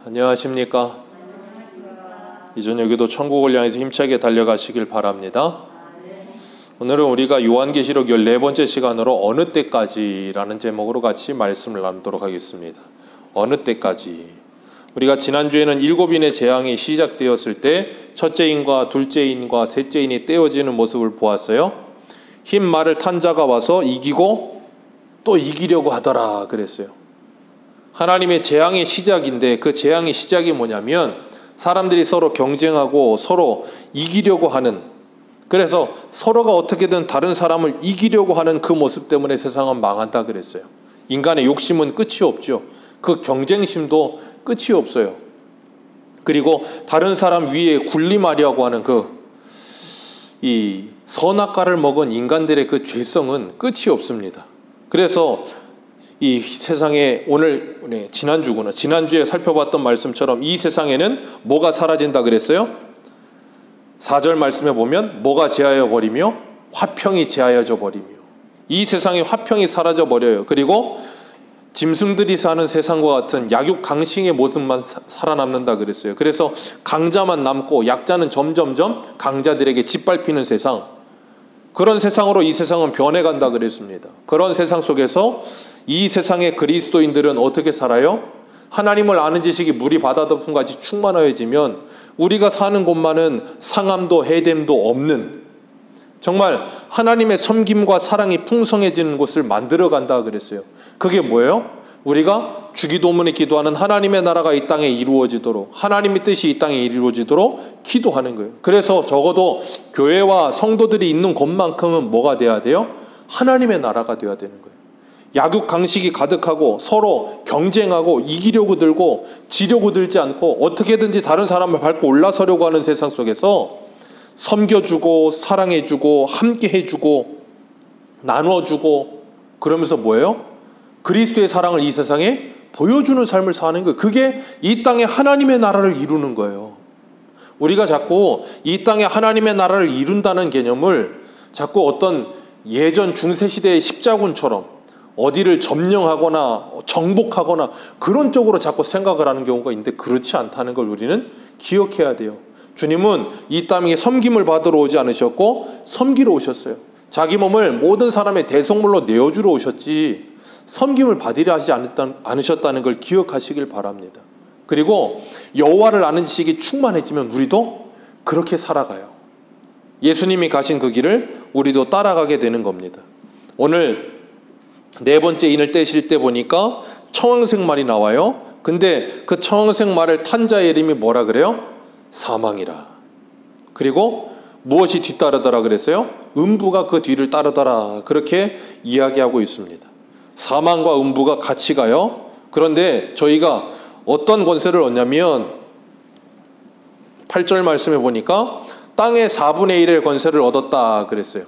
안녕하십니까? 이 저녁에도 천국을 향해서 힘차게 달려가시길 바랍니다. 오늘은 우리가 요한계시록 14번째 시간으로 어느 때까지라는 제목으로 같이 말씀을 나누도록 하겠습니다. 어느 때까지. 우리가 지난주에는 7인의 재앙이 시작되었을 때 첫째 인과 둘째 인과 셋째 인이 떼어지는 모습을 보았어요. 흰 말을 탄 자가 와서 이기고 또 이기려고 하더라 그랬어요. 하나님의 재앙의 시작인데 그 재앙의 시작이 뭐냐면 사람들이 서로 경쟁하고 서로 이기려고 하는, 그래서 서로가 어떻게든 다른 사람을 이기려고 하는 그 모습 때문에 세상은 망한다 그랬어요. 인간의 욕심은 끝이 없죠. 그 경쟁심도 끝이 없어요. 그리고 다른 사람 위에 군림하려고 하는 이 선악과를 먹은 인간들의 그 죄성은 끝이 없습니다. 그래서 이 세상에 오늘 지난주에 살펴봤던 말씀처럼 이 세상에는 뭐가 사라진다 그랬어요? 4절 말씀에 보면 뭐가 제하여 버리며 화평이 제하여져 버리며, 이 세상에 화평이 사라져 버려요. 그리고 짐승들이 사는 세상과 같은 약육강식의 모습만 살아남는다 그랬어요. 그래서 강자만 남고 약자는 점점점 강자들에게 짓밟히는 세상, 그런 세상으로 이 세상은 변해간다 그랬습니다. 그런 세상 속에서 이 세상의 그리스도인들은 어떻게 살아요? 하나님을 아는 지식이 물이 바다덮음 같이 충만하여지면 우리가 사는 곳만은 상함도 해됨도 없는, 정말 하나님의 섬김과 사랑이 풍성해지는 곳을 만들어간다 그랬어요. 그게 뭐예요? 우리가 주기도문에 기도하는 하나님의 나라가 이 땅에 이루어지도록, 하나님의 뜻이 이 땅에 이루어지도록 기도하는 거예요. 그래서 적어도 교회와 성도들이 있는 곳만큼은 뭐가 돼야 돼요? 하나님의 나라가 돼야 되는 거예요. 약육강식이 가득하고 서로 경쟁하고 이기려고 들고 지려고 들지 않고 어떻게든지 다른 사람을 밟고 올라서려고 하는 세상 속에서 섬겨주고 사랑해주고 함께해주고 나눠주고, 그러면서 뭐예요? 그리스도의 사랑을 이 세상에 보여주는 삶을 사는 거예요. 그게 이 땅에 하나님의 나라를 이루는 거예요. 우리가 자꾸 이 땅에 하나님의 나라를 이룬다는 개념을 자꾸 어떤 예전 중세시대의 십자군처럼 어디를 점령하거나 정복하거나 그런 쪽으로 자꾸 생각을 하는 경우가 있는데, 그렇지 않다는 걸 우리는 기억해야 돼요. 주님은 이 땅에 섬김을 받으러 오지 않으셨고 섬기러 오셨어요. 자기 몸을 모든 사람의 대속물로 내어주러 오셨지 섬김을 받으려 하지 않으셨다는 걸 기억하시길 바랍니다. 그리고 여호와를 아는 지식이 충만해지면 우리도 그렇게 살아가요. 예수님이 가신 그 길을 우리도 따라가게 되는 겁니다. 오늘 네 번째 인을 떼실 때 보니까 청황색 말이 나와요. 근데 그 청황색 말을 탄 자의 이름이 뭐라 그래요? 사망이라. 그리고 무엇이 뒤따르더라 그랬어요? 음부가 그 뒤를 따르더라. 그렇게 이야기하고 있습니다. 사망과 음부가 같이 가요. 그런데 저희가 어떤 권세를 얻냐면 8절 말씀에 보니까 땅의 4분의 1의 권세를 얻었다 그랬어요.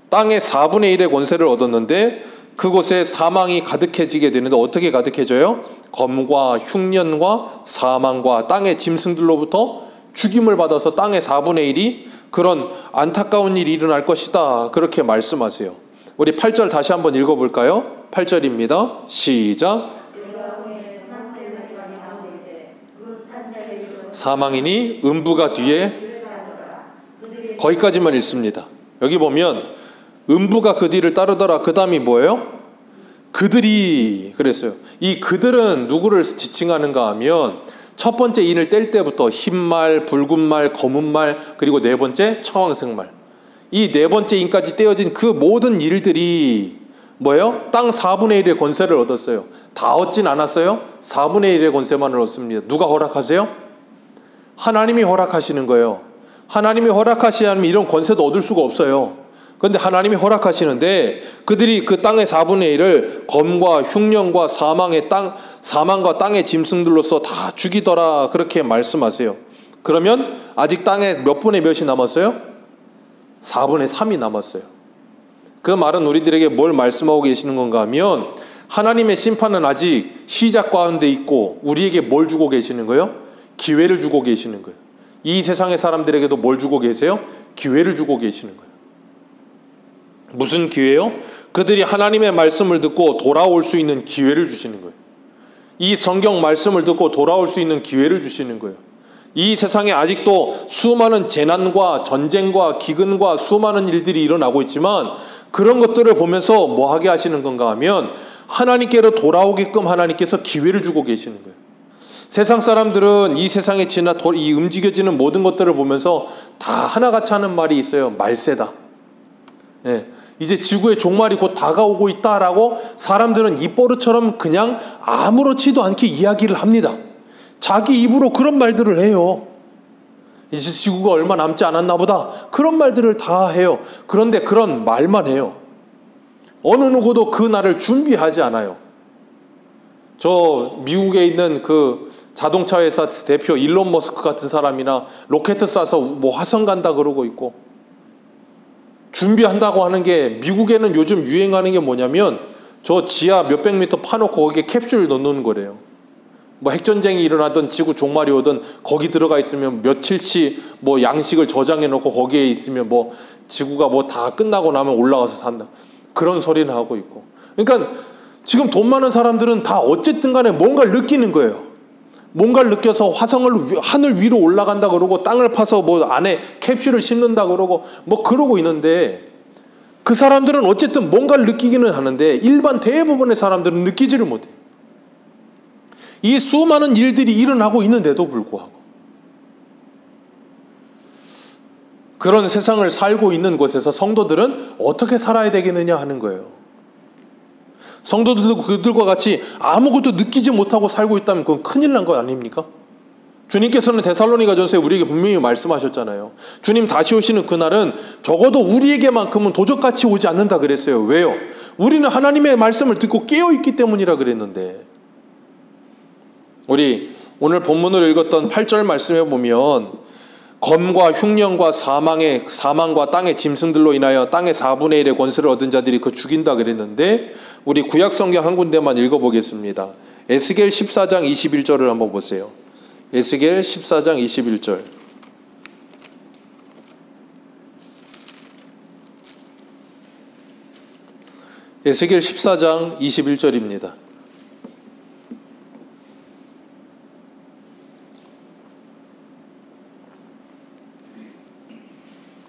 땅의 4분의 1의 권세를 얻었는데 그곳에 사망이 가득해지게 되는데 어떻게 가득해져요? 검과 흉년과 사망과 땅의 짐승들로부터 죽임을 받아서 땅의 4분의 1이 그런 안타까운 일이 일어날 것이다. 그렇게 말씀하세요. 우리 8절 다시 한번 읽어볼까요? 8절입니다. 시작. 사망이니 음부가 뒤에, 거기까지만 읽습니다. 여기 보면 음부가 그 뒤를 따르더라. 그 다음이 뭐예요? 그들이 그랬어요. 이 그들은 누구를 지칭하는가 하면 첫 번째 인을 뗄 때부터 흰말, 붉은말, 검은말, 그리고 네 번째 청황색말, 이 네 번째 인까지 떼어진 그 모든 일들이 뭐예요? 땅 4분의 1의 권세를 얻었어요. 다 얻진 않았어요. 4분의 1의 권세만을 얻습니다. 누가 허락하세요? 하나님이 허락하시는 거예요. 하나님이 허락하시지 않으면 이런 권세도 얻을 수가 없어요. 그런데 하나님이 허락하시는데 그들이 그 땅의 4분의 1을 검과 흉년과 사망과 땅의 짐승들로서 다 죽이더라. 그렇게 말씀하세요. 그러면 아직 땅에 몇 분의 몇이 남았어요? 4분의 3이 남았어요. 그 말은 우리들에게 뭘 말씀하고 계시는 건가 하면 하나님의 심판은 아직 시작 가운데 있고 우리에게 뭘 주고 계시는 거예요? 기회를 주고 계시는 거예요. 이 세상의 사람들에게도 뭘 주고 계세요? 기회를 주고 계시는 거예요. 무슨 기회요? 그들이 하나님의 말씀을 듣고 돌아올 수 있는 기회를 주시는 거예요. 이 성경 말씀을 듣고 돌아올 수 있는 기회를 주시는 거예요. 이 세상에 아직도 수많은 재난과 전쟁과 기근과 수많은 일들이 일어나고 있지만 그런 것들을 보면서 뭐 하게 하시는 건가 하면 하나님께로 돌아오게끔 하나님께서 기회를 주고 계시는 거예요. 세상 사람들은 이 세상에 이 움직여지는 모든 것들을 보면서 다 하나같이 하는 말이 있어요. 말세다. 예, 이제 지구의 종말이 곧 다가오고 있다라고 사람들은 입버릇처럼 그냥 아무렇지도 않게 이야기를 합니다. 자기 입으로 그런 말들을 해요. 이제 지구가 얼마 남지 않았나 보다. 그런 말들을 다 해요. 그런데 그런 말만 해요. 어느 누구도 그 날을 준비하지 않아요. 저 미국에 있는 그 자동차 회사 대표 일론 머스크 같은 사람이나 로켓 쏴서 뭐 화성 간다 그러고 있고, 준비한다고 하는 게 미국에는 요즘 유행하는 게 뭐냐면 저 지하 몇백 미터 파놓고 거기에 캡슐 넣는 거래요. 뭐 핵전쟁이 일어나든 지구 종말이 오든 거기 들어가 있으면 며칠치 뭐 양식을 저장해 놓고 거기에 있으면 뭐 지구가 뭐 다 끝나고 나면 올라가서 산다. 그런 소리는 하고 있고. 그러니까 지금 돈 많은 사람들은 다 어쨌든 간에 뭔가를 느끼는 거예요. 뭔가를 느껴서 화성을 하늘 위로 올라간다 그러고 땅을 파서 뭐 안에 캡슐을 심는다 그러고 뭐 그러고 있는데, 그 사람들은 어쨌든 뭔가를 느끼기는 하는데 일반 대부분의 사람들은 느끼지를 못해요. 이 수많은 일들이 일어나고 있는데도 불구하고 그런 세상을 살고 있는 곳에서 성도들은 어떻게 살아야 되겠느냐 하는 거예요. 성도들도 그들과 같이 아무것도 느끼지 못하고 살고 있다면 그건 큰일 난 거 아닙니까? 주님께서는 데살로니가전서에 우리에게 분명히 말씀하셨잖아요. 주님 다시 오시는 그날은 적어도 우리에게만큼은 도적같이 오지 않는다 그랬어요. 왜요? 우리는 하나님의 말씀을 듣고 깨어있기 때문이라 그랬는데, 우리 오늘 본문을 읽었던 8절 말씀에 보면 검과 흉년과 사망과 땅의 짐승들로 인하여 땅의 4분의 1의 권세를 얻은 자들이 그 죽인다 그랬는데, 우리 구약 성경 한 군데만 읽어보겠습니다. 에스겔 14장 21절을 한번 보세요. 에스겔 14장 21절. 에스겔 14장 21절입니다.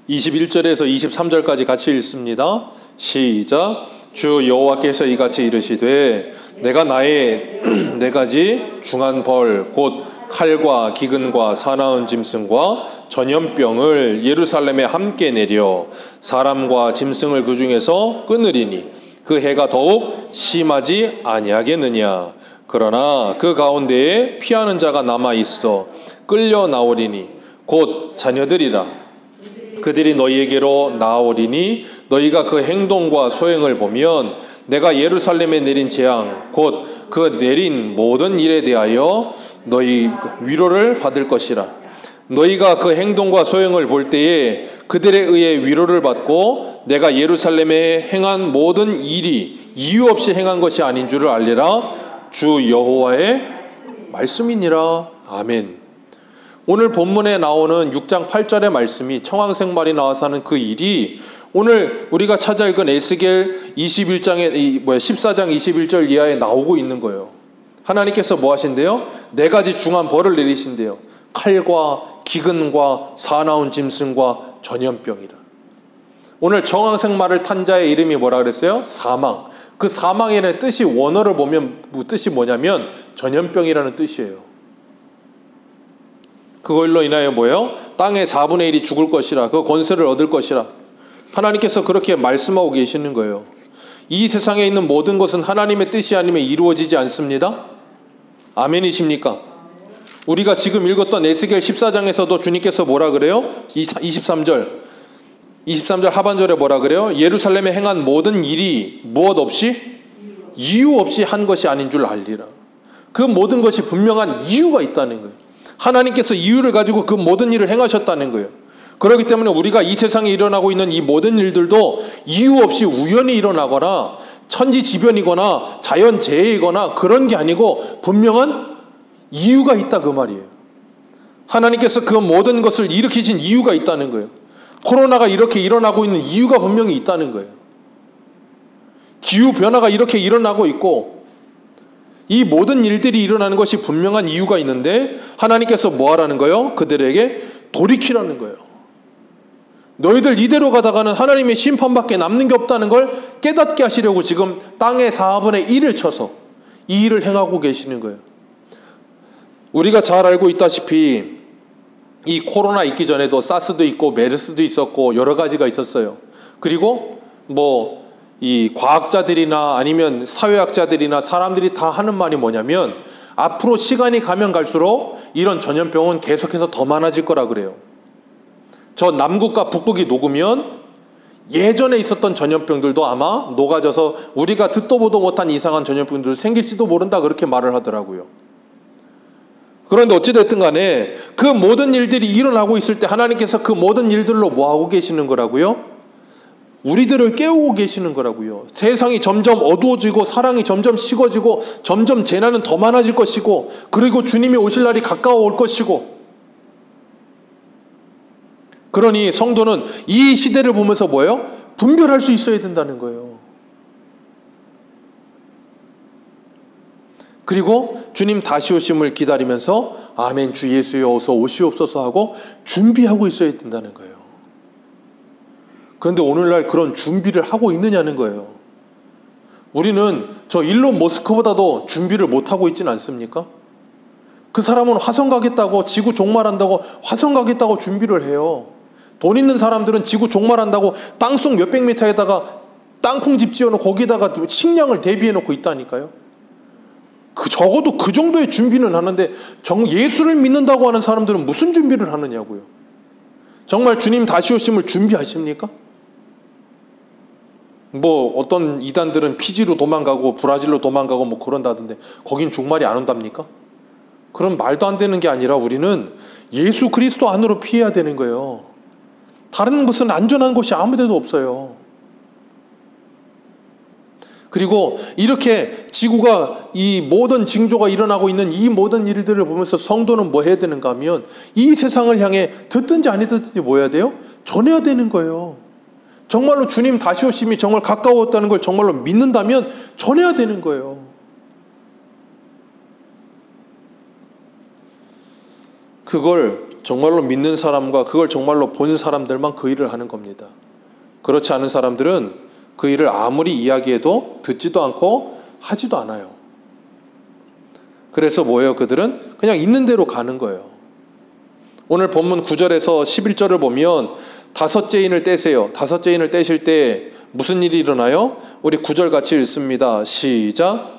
(21절에서) (23절까지) 같이 읽습니다. 시작. 주 여호와께서 이같이 이르시되 내가 나의 네 가지 중한 벌 곧 칼과 기근과 사나운 짐승과 전염병을 예루살렘에 함께 내려 사람과 짐승을 그 중에서 끊으리니 그 해가 더욱 심하지 아니하겠느냐. 그러나 그 가운데에 피하는 자가 남아 있어 끌려 나오리니 곧 자녀들이라. 그들이 너희에게로 나오리니 너희가 그 행동과 소행을 보면 내가 예루살렘에 내린 재앙 곧 그 내린 모든 일에 대하여 너희 위로를 받을 것이라. 너희가 그 행동과 소행을 볼 때에 그들에 의해 위로를 받고 내가 예루살렘에 행한 모든 일이 이유 없이 행한 것이 아닌 줄을 알리라. 주 여호와의 말씀이니라. 아멘. 오늘 본문에 나오는 6장 8절의 말씀이 청황생말이 나와서 하는 그 일이 오늘 우리가 찾아 읽은 에스겔 14장 21절 이하에 나오고 있는 거예요. 하나님께서 뭐 하신대요? 네 가지 중한 벌을 내리신대요. 칼과 기근과 사나운 짐승과 전염병이라. 오늘 청황생말을 탄 자의 이름이 뭐라 그랬어요? 사망. 그 사망이라는 뜻이 원어를 보면 뜻이 뭐냐면 전염병이라는 뜻이에요. 그걸로 인하여 뭐예요? 땅의 4분의 1이 죽을 것이라. 그 권세를 얻을 것이라. 하나님께서 그렇게 말씀하고 계시는 거예요. 이 세상에 있는 모든 것은 하나님의 뜻이 아니면 이루어지지 않습니다. 아멘이십니까? 우리가 지금 읽었던 에스겔 14장에서도 주님께서 뭐라 그래요? 23절 하반절에 뭐라 그래요? 예루살렘에 행한 모든 일이 무엇 없이? 이유 없이 한 것이 아닌 줄 알리라. 그 모든 것이 분명한 이유가 있다는 거예요. 하나님께서 이유를 가지고 그 모든 일을 행하셨다는 거예요. 그렇기 때문에 우리가 이 세상에 일어나고 있는 이 모든 일들도 이유 없이 우연히 일어나거나 천지지변이거나 자연재해이거나 그런 게 아니고 분명한 이유가 있다 그 말이에요. 하나님께서 그 모든 것을 일으키신 이유가 있다는 거예요. 코로나가 이렇게 일어나고 있는 이유가 분명히 있다는 거예요. 기후변화가 이렇게 일어나고 있고 이 모든 일들이 일어나는 것이 분명한 이유가 있는데 하나님께서 뭐 하라는 거예요? 그들에게 돌이키라는 거예요. 너희들 이대로 가다가는 하나님의 심판밖에 남는 게 없다는 걸 깨닫게 하시려고 지금 땅의 4분의 1을 쳐서 이 일을 행하고 계시는 거예요. 우리가 잘 알고 있다시피 이 코로나 있기 전에도 사스도 있고 메르스도 있었고 여러 가지가 있었어요. 그리고 이 과학자들이나 아니면 사회학자들이나 사람들이 다 하는 말이 뭐냐면 앞으로 시간이 가면 갈수록 이런 전염병은 계속해서 더 많아질 거라 그래요. 저 남극과 북극이 녹으면 예전에 있었던 전염병들도 아마 녹아져서 우리가 듣도 보도 못한 이상한 전염병들 생길지도 모른다 그렇게 말을 하더라고요. 그런데 어찌됐든 간에 그 모든 일들이 일어나고 있을 때 하나님께서 그 모든 일들로 뭐 하고 계시는 거라고요? 우리들을 깨우고 계시는 거라고요. 세상이 점점 어두워지고 사랑이 점점 식어지고 점점 재난은 더 많아질 것이고 그리고 주님이 오실 날이 가까워 올 것이고 그러니 성도는 이 시대를 보면서 뭐예요? 분별할 수 있어야 된다는 거예요. 그리고 주님 다시 오심을 기다리면서 아멘 주 예수여 어서 오시옵소서 하고 준비하고 있어야 된다는 거예요. 그런데 오늘날 그런 준비를 하고 있느냐는 거예요. 우리는 저 일론 머스크보다도 준비를 못하고 있지는 않습니까? 그 사람은 화성 가겠다고 지구 종말한다고 화성 가겠다고 준비를 해요. 돈 있는 사람들은 지구 종말한다고 땅속 몇백 미터에다가 땅콩집 지어놓고 거기다가 식량을 대비해놓고 있다니까요. 적어도 그 정도의 준비는 하는데 예수를 믿는다고 하는 사람들은 무슨 준비를 하느냐고요. 정말 주님 다시 오심을 준비하십니까? 어떤 이단들은 피지로 도망가고 브라질로 도망가고 그런다던데 거긴 종말이 안 온답니까? 그럼 말도 안 되는 게 아니라 우리는 예수 그리스도 안으로 피해야 되는 거예요. 다른 것은 안전한 곳이 아무 데도 없어요. 그리고 이렇게 지구가 이 모든 징조가 일어나고 있는 이 모든 일들을 보면서 성도는 뭐 해야 되는가 하면 이 세상을 향해 듣든지 안 듣든지 뭐 해야 돼요? 전해야 되는 거예요. 정말로 주님 다시 오심이 정말 가까웠다는 걸 정말로 믿는다면 전해야 되는 거예요. 그걸 정말로 믿는 사람과 그걸 정말로 본 사람들만 그 일을 하는 겁니다. 그렇지 않은 사람들은 그 일을 아무리 이야기해도 듣지도 않고 하지도 않아요. 그래서 뭐예요? 그들은 그냥 있는 대로 가는 거예요. 오늘 본문 9절에서 11절을 보면 다섯째 인을 떼세요. 다섯째 인을 떼실 때 무슨 일이 일어나요? 우리 9절 같이 읽습니다. 시작.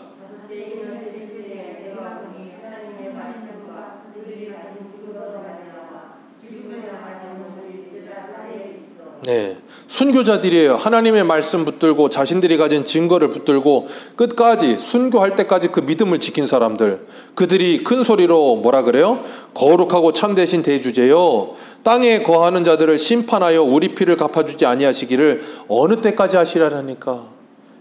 네, 순교자들이에요. 하나님의 말씀 붙들고 자신들이 가진 증거를 붙들고 끝까지 순교할 때까지 그 믿음을 지킨 사람들, 그들이 큰 소리로 뭐라 그래요? 거룩하고 참되신 대주제여 땅에 거하는 자들을 심판하여 우리 피를 갚아주지 아니하시기를 어느 때까지 하시라니까.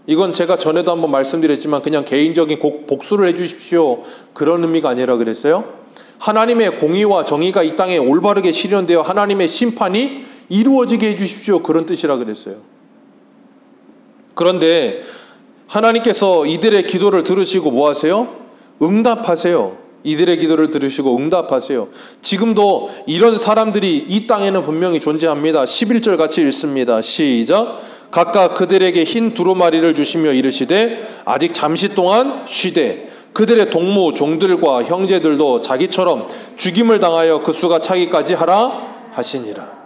이건 제가 전에도 한번 말씀드렸지만 그냥 개인적인 복수를 해주십시오 그런 의미가 아니라 그랬어요. 하나님의 공의와 정의가 이 땅에 올바르게 실현되어 하나님의 심판이 이루어지게 해주십시오 그런 뜻이라 그랬어요. 그런데 하나님께서 이들의 기도를 들으시고 뭐 하세요? 응답하세요. 이들의 기도를 들으시고 응답하세요. 지금도 이런 사람들이 이 땅에는 분명히 존재합니다. 11절 같이 읽습니다. 시작. 각각 그들에게 흰 두루마리를 주시며 이르시되 아직 잠시 동안 쉬되 그들의 동무 종들과 형제들도 자기처럼 죽임을 당하여 그 수가 차기까지 하라 하시니라.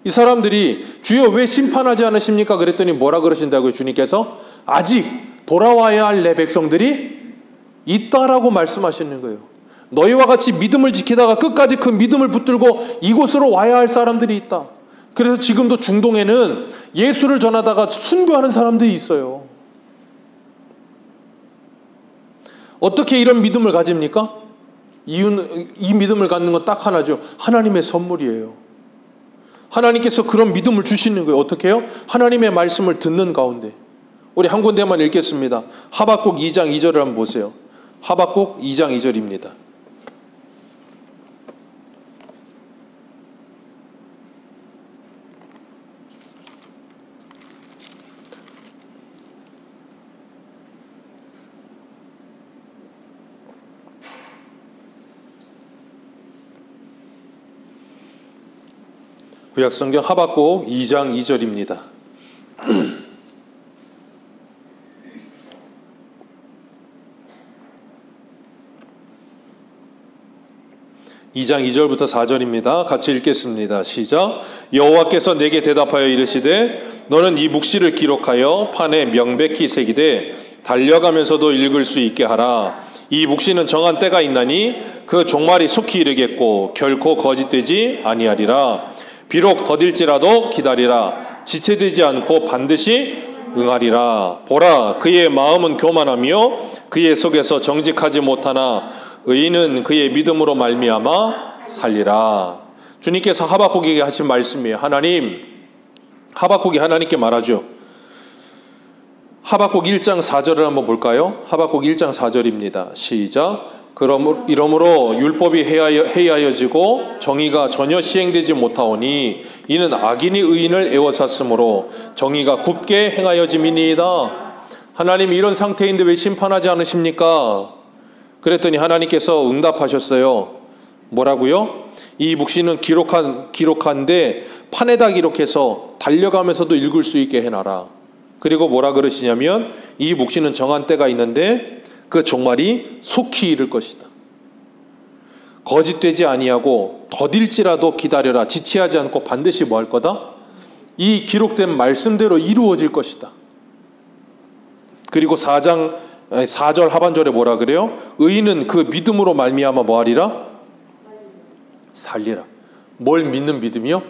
이 사람들이 주여 왜 심판하지 않으십니까? 그랬더니 뭐라 그러신다고요? 주님께서 아직 돌아와야 할 내 백성들이 있다라고 말씀하시는 거예요. 너희와 같이 믿음을 지키다가 끝까지 그 믿음을 붙들고 이곳으로 와야 할 사람들이 있다. 그래서 지금도 중동에는 예수를 전하다가 순교하는 사람들이 있어요. 어떻게 이런 믿음을 가집니까? 이 믿음을 갖는 건 딱 하나죠. 하나님의 선물이에요. 하나님께서 그런 믿음을 주시는 거예요. 어떻게 해요? 하나님의 말씀을 듣는 가운데. 우리 한 군데만 읽겠습니다. 하박국 2장 2절을 한번 보세요. 하박국 2장 2절입니다. 구약성경 하박국 2장 2절입니다. 2장 2절부터 4절입니다. 같이 읽겠습니다. 시작. 여호와께서 내게 대답하여 이르시되 너는 이 묵시를 기록하여 판에 명백히 새기되 달려가면서도 읽을 수 있게 하라. 이 묵시는 정한 때가 있나니 그 종말이 속히 이르겠고 결코 거짓되지 아니하리라. 비록 더딜지라도 기다리라. 지체되지 않고 반드시 응하리라. 보라, 그의 마음은 교만하며 그의 속에서 정직하지 못하나 의인은 그의 믿음으로 말미암아 살리라. 주님께서 하박국에게 하신 말씀이에요. 하박국이 하나님께 말하죠. 하박국 1장 4절을 한번 볼까요? 하박국 1장 4절입니다. 시작. 이러므로 율법이 해이하여지고 정의가 전혀 시행되지 못하오니 이는 악인이 의인을 애워쌌으므로 정의가 굽게 행하여짐이니이다. 하나님, 이런 상태인데 왜 심판하지 않으십니까? 그랬더니 하나님께서 응답하셨어요. 뭐라고요? 이 묵시는 기록한데 판에다 기록해서 달려가면서도 읽을 수 있게 해놔라. 그리고 뭐라 그러시냐면 이 묵시는 정한 때가 있는데 그 종말이 속히 이를 것이다. 거짓되지 아니하고 더딜지라도 기다려라. 지체하지 않고 반드시 뭐 할 거다? 이 기록된 말씀대로 이루어질 것이다. 그리고 4절 하반절에 뭐라 그래요? 의인은 그 믿음으로 말미암아 뭐하리라? 살리라. 뭘 믿는 믿음이요?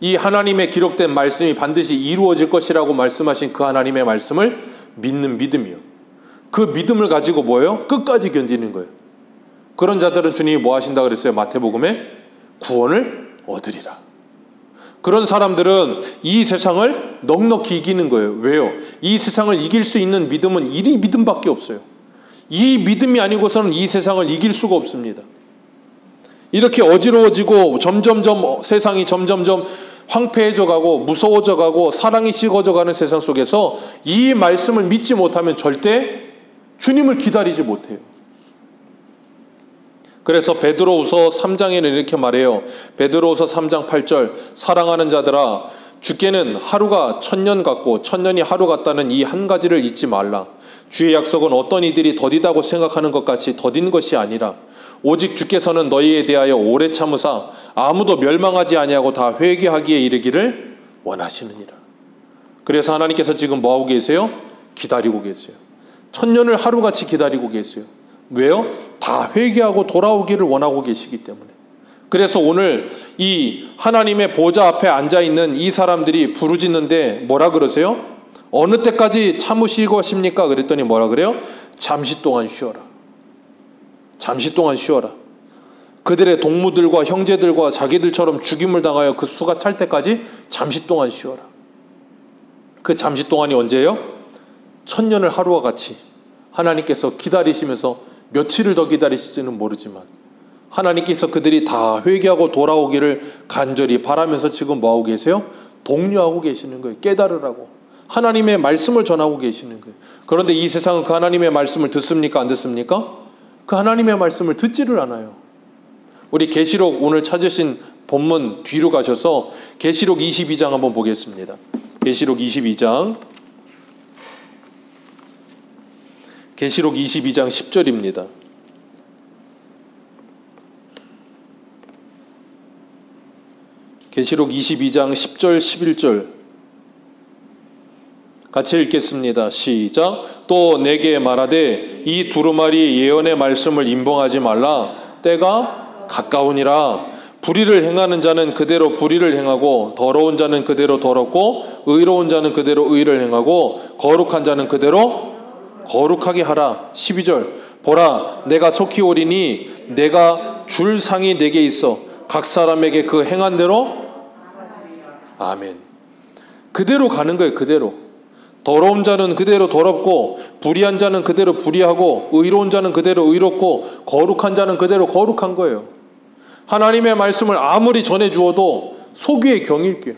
이 하나님의 기록된 말씀이 반드시 이루어질 것이라고 말씀하신 그 하나님의 말씀을 믿는 믿음이요. 그 믿음을 가지고 뭐예요? 끝까지 견디는 거예요. 그런 자들은 주님이 뭐 하신다 그랬어요? 마태복음에 구원을 얻으리라. 그런 사람들은 이 세상을 넉넉히 이기는 거예요. 왜요? 이 세상을 이길 수 있는 믿음은 이 믿음밖에 없어요. 이 믿음이 아니고서는 이 세상을 이길 수가 없습니다. 이렇게 어지러워지고 세상이 점점점 황폐해져 가고 무서워져 가고 사랑이 식어져 가는 세상 속에서 이 말씀을 믿지 못하면 절대 주님을 기다리지 못해요. 그래서 베드로후서 3장에는 이렇게 말해요. 베드로후서 3장 8절. 사랑하는 자들아, 주께는 하루가 1000년 같고 1000년이 하루 같다는 이 한 가지를 잊지 말라. 주의 약속은 어떤 이들이 더디다고 생각하는 것 같이 더딘 것이 아니라 오직 주께서는 너희에 대하여 오래 참으사 아무도 멸망하지 아니하고 다 회개하기에 이르기를 원하시느니라. 그래서 하나님께서 지금 뭐하고 계세요? 기다리고 계세요. 1000년을 하루같이 기다리고 계세요. 왜요? 다 회개하고 돌아오기를 원하고 계시기 때문에. 그래서 오늘 이 하나님의 보좌 앞에 앉아있는 이 사람들이 부르짖는데 뭐라 그러세요? 어느 때까지 참으실 것입니까? 그랬더니 뭐라 그래요? 잠시 동안 쉬어라. 잠시 동안 쉬어라. 그들의 동무들과 형제들과 자기들처럼 죽임을 당하여 그 수가 찰 때까지 잠시 동안 쉬어라. 그 잠시 동안이 언제예요? 1000년을 하루와 같이 하나님께서 기다리시면서 며칠을 더 기다리실지는 모르지만 하나님께서 그들이 다 회개하고 돌아오기를 간절히 바라면서 지금 뭐하고 계세요? 독려하고 계시는 거예요. 깨달으라고. 하나님의 말씀을 전하고 계시는 거예요. 그런데 이 세상은 그 하나님의 말씀을 듣습니까? 안 듣습니까? 그 하나님의 말씀을 듣지를 않아요. 우리 계시록 오늘 찾으신 본문 뒤로 가셔서 계시록 22장 한번 보겠습니다. 계시록 22장. 계시록 22장 10절입니다. 계시록 22장 10절 11절 같이 읽겠습니다. 시작. 또 내게 말하되 이 두루마리 예언의 말씀을 임봉하지 말라. 때가 가까우니라. 불의를 행하는 자는 그대로 불의를 행하고 더러운 자는 그대로 더럽고 의로운 자는 그대로 의를 행하고 거룩한 자는 그대로 거룩하게 하라. 12절. 보라, 내가 속히 오리니 내가 줄 상이 내게 있어 각 사람에게 그 행한 대로. 아멘. 그대로 가는 거예요. 그대로. 더러운 자는 그대로 더럽고 불의한 자는 그대로 불의하고 의로운 자는 그대로 의롭고 거룩한 자는 그대로 거룩한 거예요. 하나님의 말씀을 아무리 전해주어도 속위의 경일게요.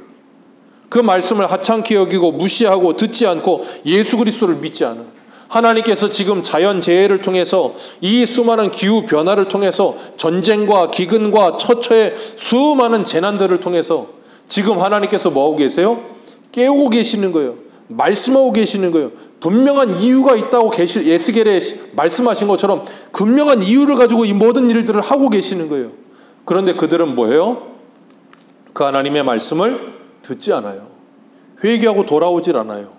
그 말씀을 하찮게 여기고 무시하고 듣지 않고 예수 그리스도를 믿지 않아요. 하나님께서 지금 자연재해를 통해서 이 수많은 기후 변화를 통해서 전쟁과 기근과 처처의 수많은 재난들을 통해서 지금 하나님께서 뭐하고 계세요? 깨우고 계시는 거예요. 말씀하고 계시는 거예요. 분명한 이유가 있다고 에스겔에 말씀하신 것처럼 분명한 이유를 가지고 이 모든 일들을 하고 계시는 거예요. 그런데 그들은 뭐예요? 그 하나님의 말씀을 듣지 않아요. 회개하고 돌아오질 않아요.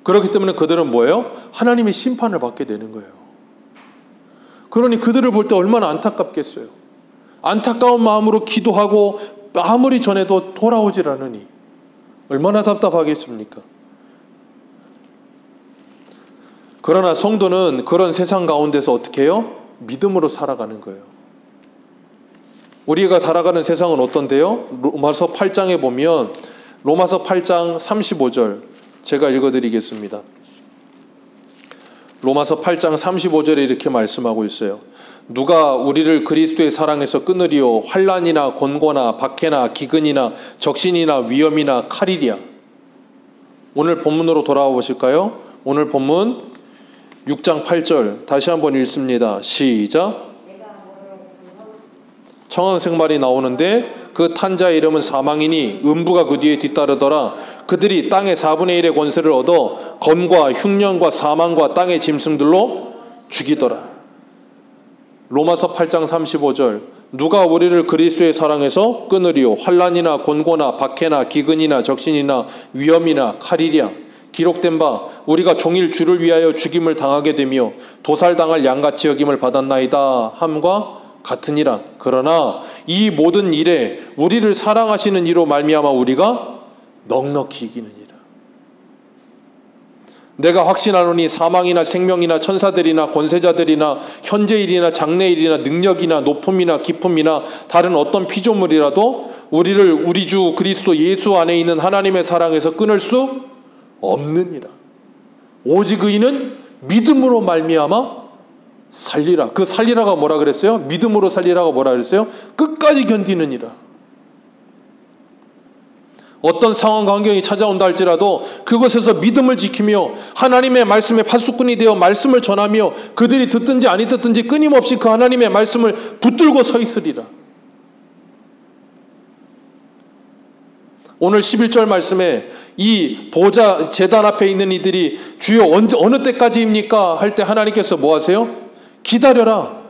그렇기 때문에 그들은 뭐예요? 하나님의 심판을 받게 되는 거예요. 그러니 그들을 볼 때 얼마나 안타깝겠어요. 안타까운 마음으로 기도하고 아무리 전해도 돌아오질 않으니 얼마나 답답하겠습니까? 그러나 성도는 그런 세상 가운데서 어떻게 해요? 믿음으로 살아가는 거예요. 우리가 살아가는 세상은 어떤데요? 로마서 8장에 보면 로마서 8장 35절 제가 읽어드리겠습니다. 로마서 8장 35절에 이렇게 말씀하고 있어요. 누가 우리를 그리스도의 사랑에서 끊으리요 환난이나 곤고나 박해나 기근이나 적신이나 위험이나 칼이랴. 오늘 본문으로 돌아와 보실까요? 오늘 본문 6장 8절 다시 한번 읽습니다. 시작. 청황색 말이 나오는데 그 탄자의 이름은 사망이니 음부가 그 뒤에 뒤따르더라. 그들이 땅의 4분의 1의 권세를 얻어 검과 흉년과 사망과 땅의 짐승들로 죽이더라. 로마서 8장 35절 누가 우리를 그리스도의 사랑에서 끊으리요 환난이나 곤고나 박해나 기근이나 적신이나 위험이나 칼이랴. 기록된 바 우리가 종일 주를 위하여 죽임을 당하게 되며 도살당할 양같이 여김을 받았나이다 함과 같으니라. 그러나 이 모든 일에 우리를 사랑하시는 이로 말미암아 우리가 넉넉히 이기느니라. 내가 확신하노니 사망이나 생명이나 천사들이나 권세자들이나 현재일이나 장래일이나 능력이나 높음이나 깊음이나 다른 어떤 피조물이라도 우리를 우리 주 그리스도 예수 안에 있는 하나님의 사랑에서 끊을 수 없느니라. 오직 의인은 믿음으로 말미암아 살리라. 그 살리라가 뭐라 그랬어요? 믿음으로 살리라가 뭐라 그랬어요? 끝까지 견디느니라. 어떤 상황과 환경이 찾아온다 할지라도 그것에서 믿음을 지키며 하나님의 말씀에 파수꾼이 되어 말씀을 전하며 그들이 듣든지 아니 듣든지 끊임없이 그 하나님의 말씀을 붙들고 서 있으리라. 오늘 11절 말씀에 이 보좌 제단 앞에 있는 이들이 주여 어느 때까지입니까? 할 때 하나님께서 뭐 하세요? 기다려라.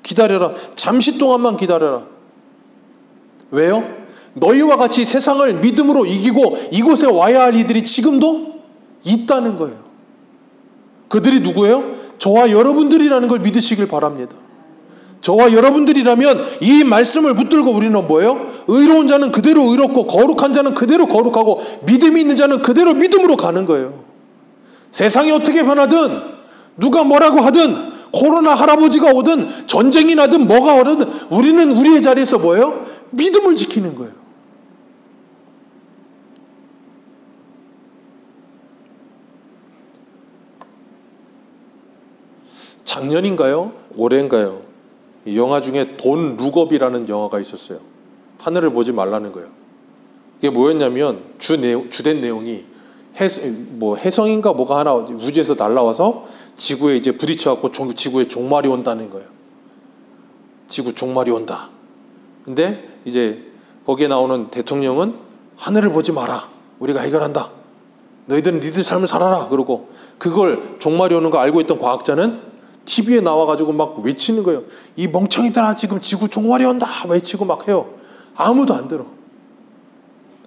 기다려라. 잠시 동안만 기다려라. 왜요? 너희와 같이 세상을 믿음으로 이기고 이곳에 와야 할 이들이 지금도 있다는 거예요. 그들이 누구예요? 저와 여러분들이라는 걸 믿으시길 바랍니다. 저와 여러분들이라면 이 말씀을 붙들고 우리는 뭐예요? 의로운 자는 그대로 의롭고 거룩한 자는 그대로 거룩하고 믿음이 있는 자는 그대로 믿음으로 가는 거예요. 세상이 어떻게 변하든 누가 뭐라고 하든 코로나 할아버지가 오든 전쟁이 나든 뭐가 오든 우리는 우리의 자리에서 뭐예요? 믿음을 지키는 거예요. 작년인가요? 올해인가요? 영화 중에 돈 룩업이라는 영화가 있었어요. 하늘을 보지 말라는 거예요. 이게 뭐였냐면 주된 내용이 해성인가 뭐가 하나 우주에서 날라와서 지구에 이제 부딪혀갖고 지구에 종말이 온다는 거예요. 지구 종말이 온다. 근데 이제 거기에 나오는 대통령은 하늘을 보지 마라. 우리가 해결한다. 너희들은 니들 삶을 살아라. 그러고 그걸 종말이 오는 거 알고 있던 과학자는 TV에 나와가지고 막 외치는 거예요. 이 멍청이들아 지금 지구 종말이 온다 외치고 막 해요. 아무도 안 들어.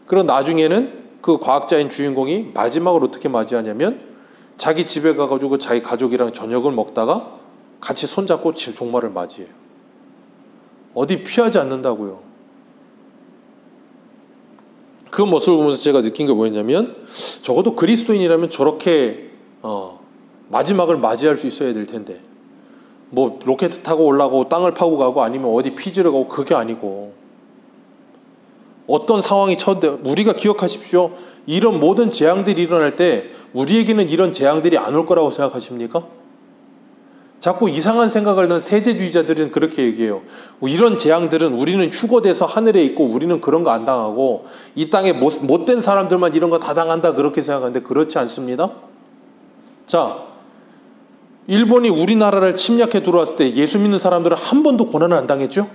그런 나중에는 그 과학자인 주인공이 마지막으로 어떻게 맞이하냐면 자기 집에 가가지고 자기 가족이랑 저녁을 먹다가 같이 손잡고 종말을 맞이해요. 어디 피하지 않는다고요. 그 모습을 보면서 제가 느낀 게 뭐였냐면 적어도 그리스도인이라면 저렇게 마지막을 맞이할 수 있어야 될 텐데 뭐 로켓 타고 올라가고 땅을 파고 가고 아니면 어디 피지러 가고 그게 아니고 어떤 상황이 우리가 기억하십시오. 이런 모든 재앙들이 일어날 때 우리에게는 이런 재앙들이 안 올 거라고 생각하십니까? 자꾸 이상한 생각을 하는 세제주의자들은 그렇게 얘기해요. 이런 재앙들은 우리는 휴거돼서 하늘에 있고 우리는 그런 거 안 당하고 이 땅에 못된 사람들만 이런 거 다 당한다 그렇게 생각하는데 그렇지 않습니다. 자, 일본이 우리나라를 침략해 들어왔을 때 예수 믿는 사람들은 한 번도 고난을 안 당했죠?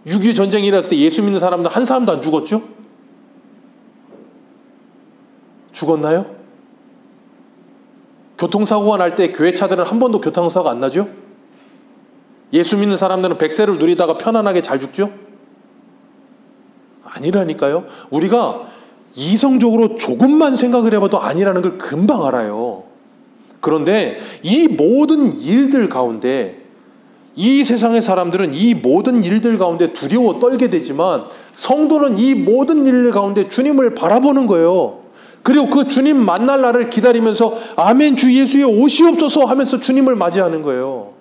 6.25 전쟁이 일어났을 때 예수 믿는 사람들 한 사람도 안 죽었죠? 죽었나요? 교통사고가 날 때 교회 차들은 한 번도 교통사고가 안 나죠? 예수 믿는 사람들은 백세를 누리다가 편안하게 잘 죽죠? 아니라니까요. 우리가 이성적으로 조금만 생각을 해봐도 아니라는 걸 금방 알아요. 그런데 이 모든 일들 가운데, 이 세상의 사람들은 이 모든 일들 가운데 두려워 떨게 되지만 성도는 이 모든 일 가운데 주님을 바라보는 거예요. 그리고 그 주님 만날 날을 기다리면서 아멘 주 예수의 오시옵소서 하면서 주님을 맞이하는 거예요.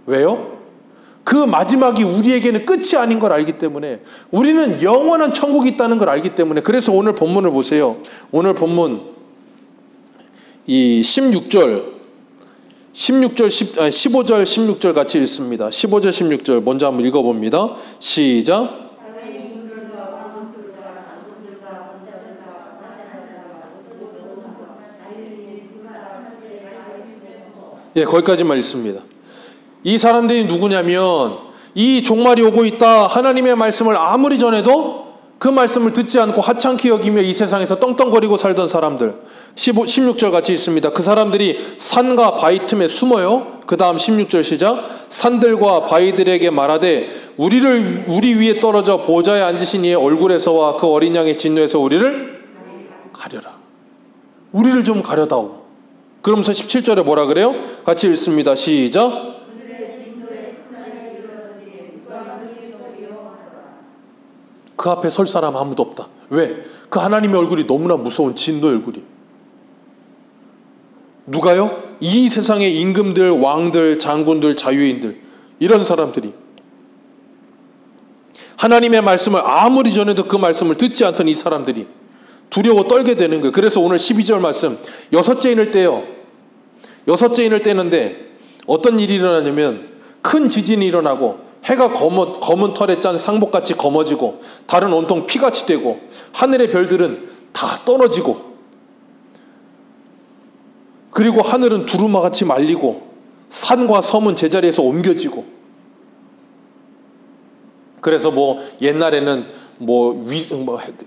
왜요? 그 마지막이 우리에게는 끝이 아닌 걸 알기 때문에, 우리는 영원한 천국이 있다는 걸 알기 때문에. 그래서 오늘 본문을 보세요. 오늘 본문 이 15절 16절 같이 읽습니다. 15절 16절 먼저 한번 읽어봅니다. 시작. 예, 거기까지만 읽습니다. 이 사람들이 누구냐면, 이 종말이 오고 있다 하나님의 말씀을 아무리 전해도 그 말씀을 듣지 않고 하찮게 여기며 이 세상에서 떵떵거리고 살던 사람들. 16절 같이 있습니다. 그 사람들이 산과 바위 틈에 숨어요. 그 다음 16절 시작. 산들과 바위들에게 말하되 우리 위에 떨어져 보좌에 앉으신 이의 얼굴에서와 그 어린 양의 진노에서 우리를 가려라. 우리를 좀 가려다오. 그러면서 17절에 뭐라 그래요? 같이 읽습니다. 시작. 그 앞에 설 사람 아무도 없다. 왜? 그 하나님의 얼굴이 너무나 무서운 진노의 얼굴이. 누가요? 이 세상의 임금들, 왕들, 장군들, 자유인들, 이런 사람들이 하나님의 말씀을 아무리 전해도 그 말씀을 듣지 않던 이 사람들이 두려워 떨게 되는 거예요. 그래서 오늘 12절 말씀, 여섯째 인을 떼요. 여섯째 인을 떼는데 어떤 일이 일어나냐면 큰 지진이 일어나고 해가 검은 털에 짠 상복같이 검어지고 달은 온통 피같이 되고 하늘의 별들은 다 떨어지고, 그리고 하늘은 두루마같이 말리고 산과 섬은 제자리에서 옮겨지고. 그래서 옛날에는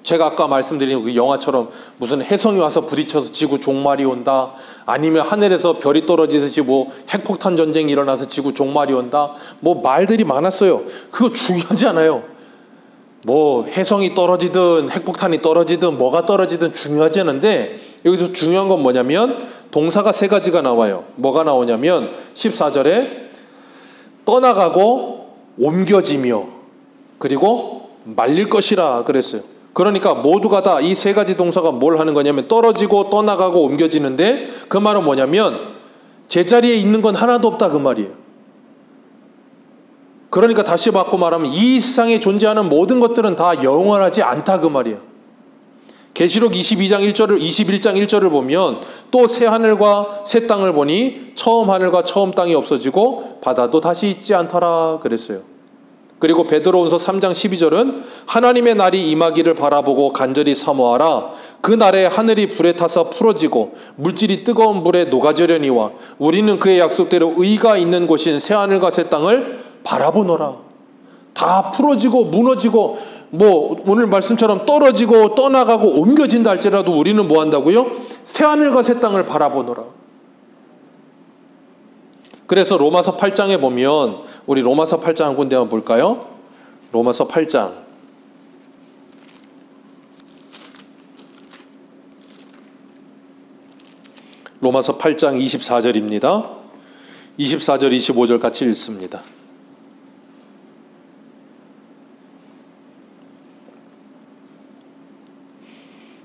제가 아까 말씀드린 그 영화처럼 무슨 혜성이 와서 부딪혀서 지구 종말이 온다, 아니면 하늘에서 별이 떨어지듯이 핵폭탄 전쟁이 일어나서 지구 종말이 온다, 말들이 많았어요. 그거 중요하지 않아요. 혜성이 떨어지든 핵폭탄이 떨어지든 뭐가 떨어지든 중요하지 않은데, 여기서 중요한 건 뭐냐면 동사가 세 가지가 나와요. 뭐가 나오냐면 14절에 떠나가고 옮겨지며 그리고 말릴 것이라 그랬어요. 그러니까 모두가 다 이 세 가지 동사가 뭘 하는 거냐면 떨어지고 떠나가고 옮겨지는데, 그 말은 뭐냐면 제자리에 있는 건 하나도 없다 그 말이에요. 그러니까 다시 바꿔 말하면 이 세상에 존재하는 모든 것들은 다 영원하지 않다 그 말이에요. 계시록 21장 1절을 보면 또 새 하늘과 새 땅을 보니 처음 하늘과 처음 땅이 없어지고 바다도 다시 있지 않더라 그랬어요. 그리고 베드로전서 3장 12절은 하나님의 날이 임하기를 바라보고 간절히 사모하라. 그 날에 하늘이 불에 타서 풀어지고 물질이 뜨거운 물에 녹아지려니와 우리는 그의 약속대로 의가 있는 곳인 새 하늘과 새 땅을 바라보노라. 다 풀어지고 무너지고 오늘 말씀처럼 떨어지고 떠나가고 옮겨진다 할지라도 우리는 뭐 한다고요? 새 하늘과 새 땅을 바라보노라. 그래서 로마서 8장에 보면, 우리 로마서 8장 한 군데 한번 볼까요? 로마서 8장. 로마서 8장 24절입니다. 24절 25절 같이 읽습니다.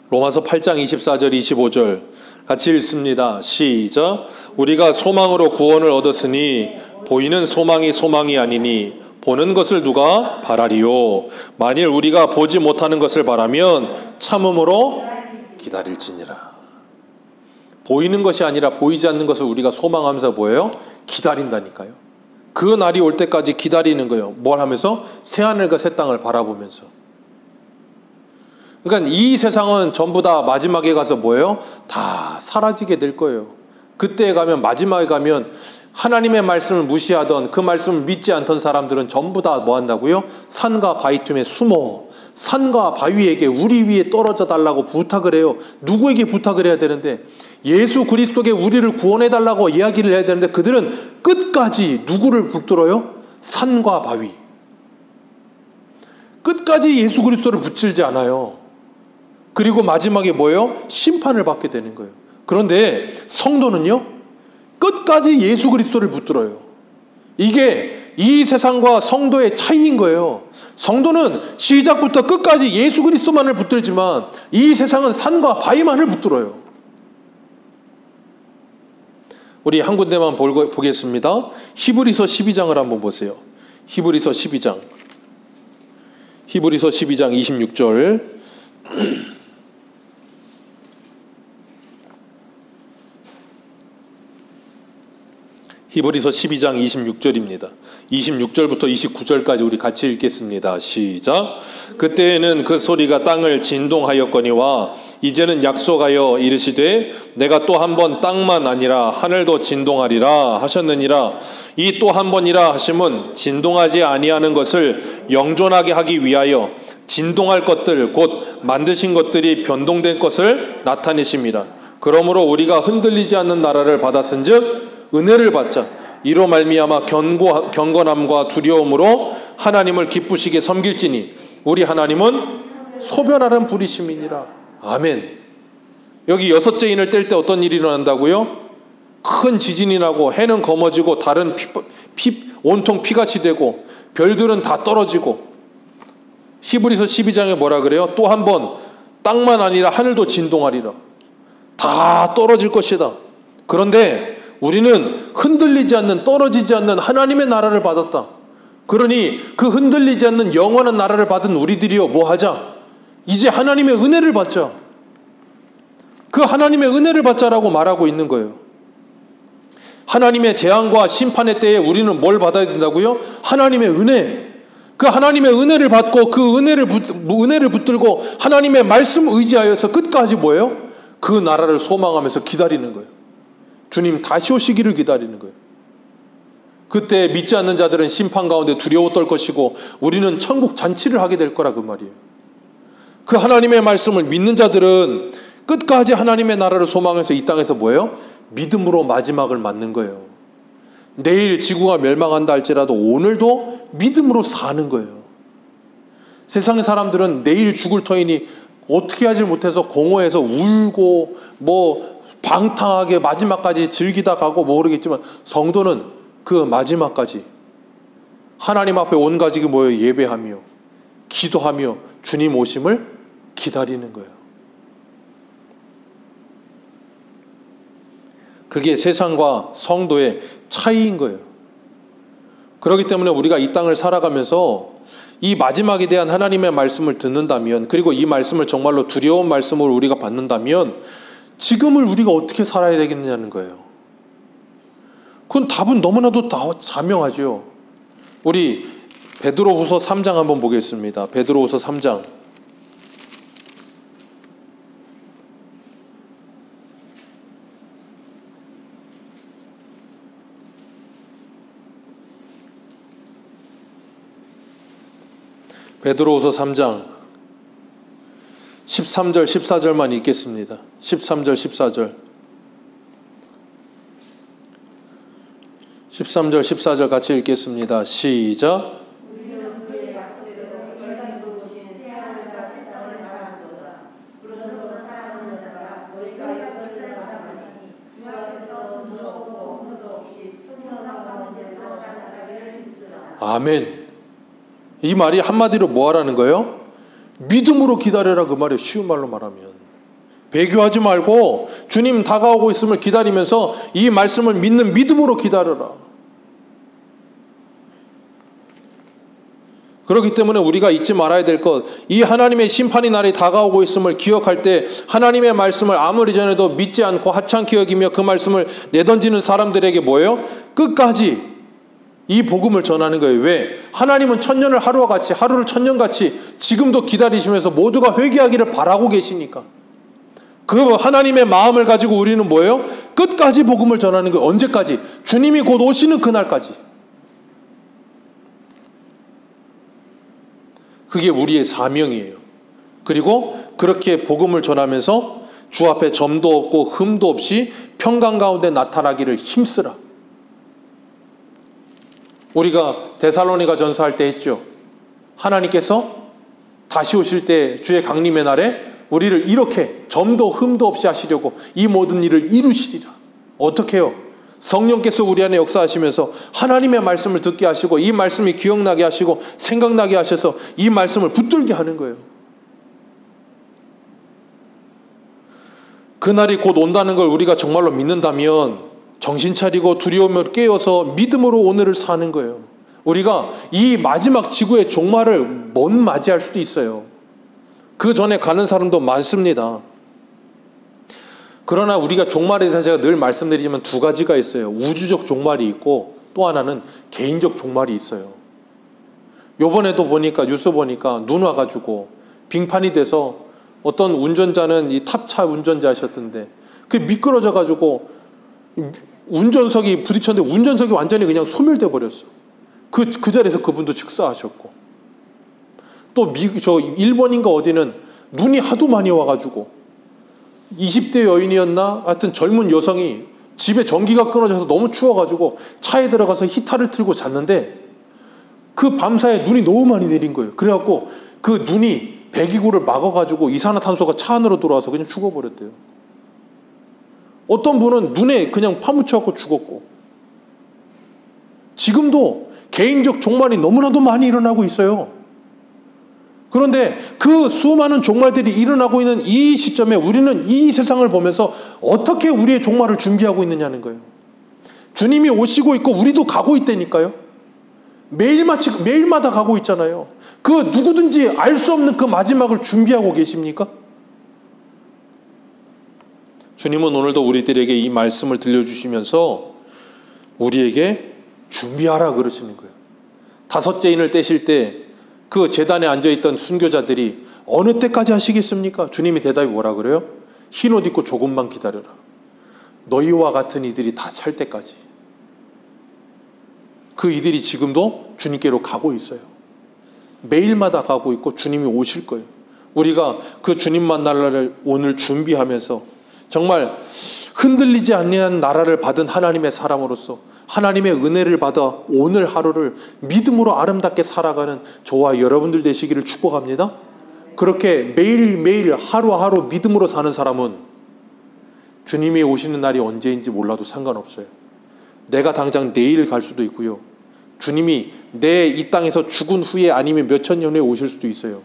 로마서 8장 24절 25절 같이 읽습니다. 시작. 우리가 소망으로 구원을 얻었으니 보이는 소망이 아니니 보는 것을 누가 바라리요. 만일 우리가 보지 못하는 것을 바라면 참음으로 기다릴지니라. 보이는 것이 아니라 보이지 않는 것을 우리가 소망하면서 뭐예요? 기다린다니까요. 그 날이 올 때까지 기다리는 거예요. 뭘 하면서? 새 하늘과 새 땅을 바라보면서. 그러니까 이 세상은 전부 다 마지막에 가서 뭐예요? 다 사라지게 될 거예요. 그때에 가면, 마지막에 가면 하나님의 말씀을 무시하던 그 말씀을 믿지 않던 사람들은 전부 다 뭐 한다고요? 산과 바위 틈에 숨어 산과 바위에게 우리 위에 떨어져 달라고 부탁을 해요. 누구에게 부탁을 해야 되는데? 예수 그리스도께 우리를 구원해 달라고 이야기를 해야 되는데 그들은 끝까지 누구를 붙들어요? 산과 바위. 끝까지 예수 그리스도를 붙들지 않아요. 그리고 마지막에 뭐예요? 심판을 받게 되는 거예요. 그런데 성도는요, 끝까지 예수 그리스도를 붙들어요. 이게 이 세상과 성도의 차이인 거예요. 성도는 시작부터 끝까지 예수 그리스도만을 붙들지만 이 세상은 산과 바위만을 붙들어요. 우리 한 군데만 보겠습니다. 히브리서 12장을 한번 보세요. 히브리서 12장 26절. 히브리서 12장 26절입니다. 26절부터 29절까지 우리 같이 읽겠습니다. 시작. 그때에는 그 소리가 땅을 진동하였거니와 이제는 약속하여 이르시되 내가 또 한 번 땅만 아니라 하늘도 진동하리라 하셨느니라. 이 또 한 번이라 하심은 진동하지 아니하는 것을 영존하게 하기 위하여 진동할 것들 곧 만드신 것들이 변동된 것을 나타내심이라. 그러므로 우리가 흔들리지 않는 나라를 받았은즉 은혜를 받자. 이로 말미암아 경건함과 두려움으로 하나님을 기쁘시게 섬길지니 우리 하나님은 소변하는 불이심이니라. 아멘. 여기 여섯째 인을 뗄 때 어떤 일이 일어난다고요? 큰 지진이 나고 해는 검어지고 달은 온통 피같이 되고 별들은 다 떨어지고. 히브리서 12장에 뭐라 그래요? 또 한 번 땅만 아니라 하늘도 진동하리라. 다 떨어질 것이다. 그런데 우리는 흔들리지 않는, 떨어지지 않는 하나님의 나라를 받았다. 그러니 그 흔들리지 않는 영원한 나라를 받은 우리들이요, 뭐 하자? 이제 하나님의 은혜를 받자. 그 하나님의 은혜를 받자라고 말하고 있는 거예요. 하나님의 재앙과 심판의 때에 우리는 뭘 받아야 된다고요? 하나님의 은혜. 그 하나님의 은혜를 받고 그 은혜를 붙들고 하나님의 말씀 의지하여서 끝까지 뭐예요? 그 나라를 소망하면서 기다리는 거예요. 주님 다시 오시기를 기다리는 거예요. 그때 믿지 않는 자들은 심판 가운데 두려워 떨 것이고 우리는 천국 잔치를 하게 될 거라 그 말이에요. 그 하나님의 말씀을 믿는 자들은 끝까지 하나님의 나라를 소망해서 이 땅에서 뭐예요? 믿음으로 마지막을 맞는 거예요. 내일 지구가 멸망한다 할지라도 오늘도 믿음으로 사는 거예요. 세상의 사람들은 내일 죽을 터이니 어떻게 하지 못해서 공허해서 울고 뭐 방탕하게 마지막까지 즐기다 가고 모르겠지만 성도는 그 마지막까지 하나님 앞에 온 가족이 모여 예배하며 기도하며 주님 오심을 기다리는 거예요. 그게 세상과 성도의 차이인 거예요. 그렇기 때문에 우리가 이 땅을 살아가면서 이 마지막에 대한 하나님의 말씀을 듣는다면, 그리고 이 말씀을 정말로 두려운 말씀으로 우리가 받는다면 지금을 우리가 어떻게 살아야 되겠느냐는 거예요. 그건 답은 너무나도 자명하죠. 우리 베드로후서 3장 한번 보겠습니다. 베드로후서 3장. 베드로후서 3장 13절 14절만 읽겠습니다. 13절 14절 13절 14절 같이 읽겠습니다. 시작. 아멘. 이 말이 한마디로 뭐 하라는 거예요? 믿음으로 기다려라 그 말이에요. 쉬운 말로 말하면 배교하지 말고 주님 다가오고 있음을 기다리면서 이 말씀을 믿는 믿음으로 기다려라. 그렇기 때문에 우리가 잊지 말아야 될 것, 이 하나님의 심판의 날이 다가오고 있음을 기억할 때 하나님의 말씀을 아무리 전에도 믿지 않고 하찮게 여기며 그 말씀을 내던지는 사람들에게 뭐예요? 끝까지 이 복음을 전하는 거예요. 왜? 하나님은 천년을 하루와 같이, 하루를 천년같이 지금도 기다리시면서 모두가 회개하기를 바라고 계시니까. 그 하나님의 마음을 가지고 우리는 뭐예요? 끝까지 복음을 전하는 거예요. 언제까지? 주님이 곧 오시는 그날까지. 그게 우리의 사명이에요. 그리고 그렇게 복음을 전하면서 주 앞에 점도 없고 흠도 없이 평강 가운데 나타나기를 힘쓰라. 우리가 데살로니가 전서할 때 했죠. 하나님께서 다시 오실 때 주의 강림의 날에 우리를 이렇게 점도 흠도 없이 하시려고 이 모든 일을 이루시리라. 어떻게 해요? 성령께서 우리 안에 역사하시면서 하나님의 말씀을 듣게 하시고 이 말씀이 기억나게 하시고 생각나게 하셔서 이 말씀을 붙들게 하는 거예요. 그날이 곧 온다는 걸 우리가 정말로 믿는다면 정신 차리고 두려움을 깨어서 믿음으로 오늘을 사는 거예요. 우리가 이 마지막 지구의 종말을 못 맞이할 수도 있어요. 그 전에 가는 사람도 많습니다. 그러나 우리가 종말에 대해서 제가 늘 말씀드리지만 두 가지가 있어요. 우주적 종말이 있고 또 하나는 개인적 종말이 있어요. 요번에도 보니까 뉴스 보니까 눈 와가지고 빙판이 돼서 어떤 운전자는 이 탑차 운전자셨던데 그게 미끄러져가지고 운전석이 부딪혔는데 운전석이 완전히 그냥 소멸돼 버렸어. 그 자리에서 그분도 즉사하셨고 또 일본인가 어디는 눈이 하도 많이 와가지고 20대 여인이었나? 하여튼 젊은 여성이 집에 전기가 끊어져서 너무 추워가지고 차에 들어가서 히터를 틀고 잤는데 그 밤사이에 눈이 너무 많이 내린 거예요. 그래갖고 그 눈이 배기구를 막아가지고 이산화탄소가 차 안으로 들어와서 그냥 죽어버렸대요. 어떤 분은 눈에 그냥 파묻혀갖고 죽었고 지금도 개인적 종말이 너무나도 많이 일어나고 있어요. 그런데 그 수많은 종말들이 일어나고 있는 이 시점에 우리는 이 세상을 보면서 어떻게 우리의 종말을 준비하고 있느냐는 거예요. 주님이 오시고 있고 우리도 가고 있다니까요. 매일마다 가고 있잖아요. 그 누구든지 알 수 없는 그 마지막을 준비하고 계십니까? 주님은 오늘도 우리들에게 이 말씀을 들려주시면서 우리에게 준비하라 그러시는 거예요. 다섯째 인을 떼실 때 그 제단에 앉아있던 순교자들이 어느 때까지 하시겠습니까? 주님이 대답이 뭐라 그래요? 흰옷 입고 조금만 기다려라. 너희와 같은 이들이 다 찰 때까지. 그 이들이 지금도 주님께로 가고 있어요. 매일마다 가고 있고 주님이 오실 거예요. 우리가 그 주님 만날 날을 오늘 준비하면서 정말 흔들리지 않는 나라를 받은 하나님의 사람으로서 하나님의 은혜를 받아 오늘 하루를 믿음으로 아름답게 살아가는 저와 여러분들 되시기를 축복합니다. 그렇게 매일매일 하루하루 믿음으로 사는 사람은 주님이 오시는 날이 언제인지 몰라도 상관없어요. 내가 당장 내일 갈 수도 있고요. 주님이 내 이 땅에서 죽은 후에 아니면 몇천 년 후에 오실 수도 있어요.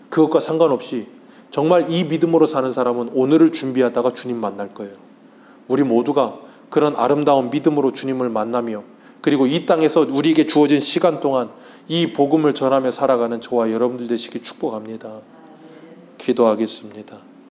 그것과 상관없이 정말 이 믿음으로 사는 사람은 오늘을 준비하다가 주님 만날 거예요. 우리 모두가 그런 아름다운 믿음으로 주님을 만나며 그리고 이 땅에서 우리에게 주어진 시간 동안 이 복음을 전하며 살아가는 저와 여러분들 되시길 축복합니다. 기도하겠습니다.